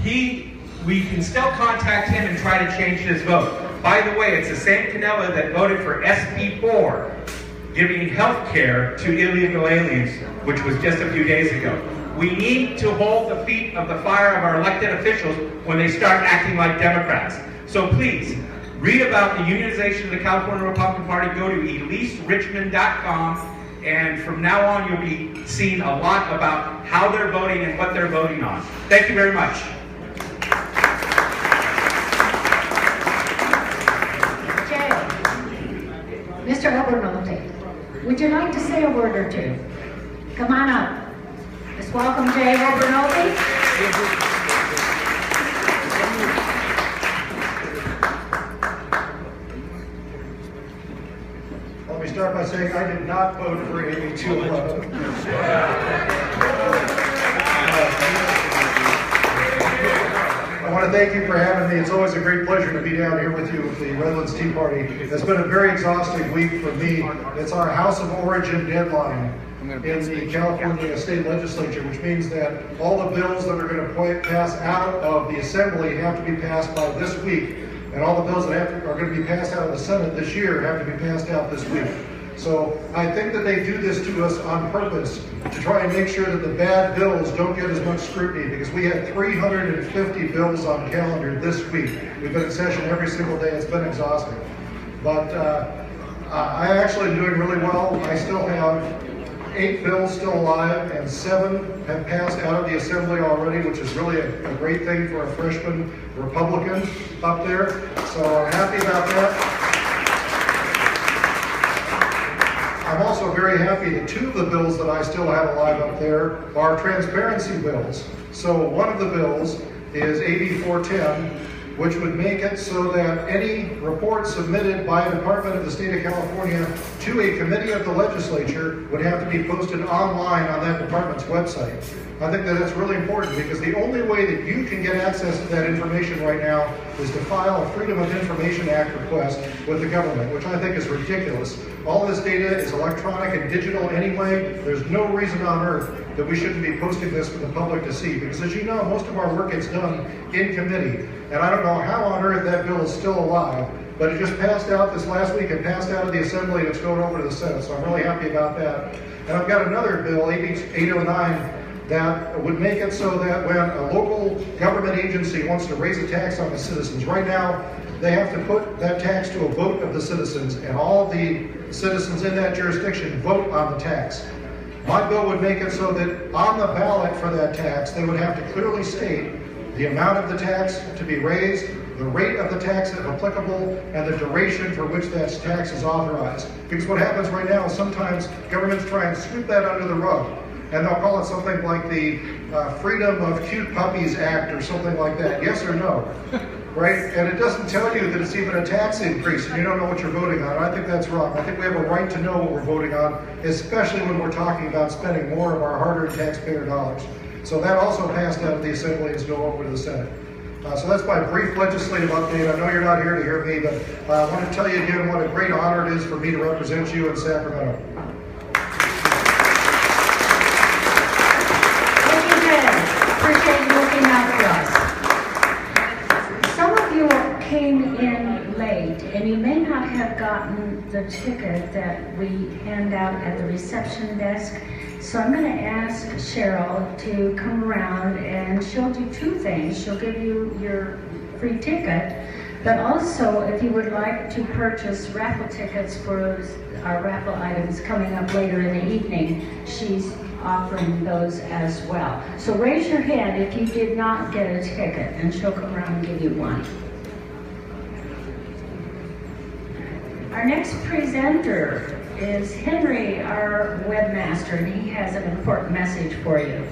we can still contact him and try to change his vote. By the way, it's the same Canella that voted for SB4, giving health care to illegal aliens, which was just a few days ago. We need to hold the feet of the fire of our elected officials when they start acting like Democrats. So please, read about the unionization of the California Republican Party. Go to EliseRichmond.com, and from now on you'll be seeing a lot about how they're voting and what they're voting on. Thank you very much. Mr. Abernathy, would you like to say a word or two? Come on up. Let's welcome Jay Abernathy. Let me start by saying I did not vote for AB 211. I want to thank you for having me. It's always a great pleasure to be down here with you with the Redlands Tea Party. It's been a very exhausting week for me. It's our House of Origin deadline in the California State Legislature, which means that all the bills that are going to pass out of the Assembly have to be passed by this week, and all the bills that are going to be passed out of the Senate this year have to be passed out this week. So I think that they do this to us on purpose to try and make sure that the bad bills don't get as much scrutiny, because we had 350 bills on calendar this week. We've been in session every single day. It's been exhausting. But I actually am doing really well. I still have 8 bills still alive, and 7 have passed out of the Assembly already, which is really a great thing for a freshman Republican up there. So I'm happy about that. I'm also very happy that 2 of the bills that I still have alive up there are transparency bills. So one of the bills is AB 410, which would make it so that any report submitted by a department of the state of California to a committee of the legislature would have to be posted online on that department's website. I think that that's really important, because the only way that you can get access to that information right now is to file a Freedom of Information Act request with the government, which I think is ridiculous. All this data is electronic and digital anyway. There's no reason on earth that we shouldn't be posting this for the public to see, because as you know, most of our work gets done in committee. And I don't know how on earth that bill is still alive, but it just passed out this last week. It passed out of the Assembly and it's going over to the Senate, so I'm really happy about that. And I've got another bill, AB 809, that would make it so that when a local government agency wants to raise a tax on the citizens, right now they have to put that tax to a vote of the citizens, and all the citizens in that jurisdiction vote on the tax. My bill would make it so that on the ballot for that tax, they would have to clearly state the amount of the tax to be raised, the rate of the tax if applicable, and the duration for which that tax is authorized. Because what happens right now is sometimes governments try and sweep that under the rug, and they'll call it something like the Freedom of Cute Puppies Act or something like that, yes or no, right? And it doesn't tell you that it's even a tax increase, and you don't know what you're voting on. I think that's wrong. I think we have a right to know what we're voting on, especially when we're talking about spending more of our hard-earned taxpayer dollars. So that also passed out of the Assembly and is going over to the Senate. So that's my brief legislative update. I know you're not here to hear me, but I want to tell you again what a great honor it is for me to represent you in Sacramento. Thank you, Jay. Appreciate you looking out for us. Some of you came in late, and you may not have gotten the ticket that we hand out at the reception desk. So I'm going to ask Cheryl to come around, and she'll do 2 things. She'll give you your free ticket, but also if you would like to purchase raffle tickets for our raffle items coming up later in the evening, she's offering those as well. So raise your hand if you did not get a ticket, and she'll come around and give you one. Our next presenter is Henry, our webmaster, and he has an important message for you.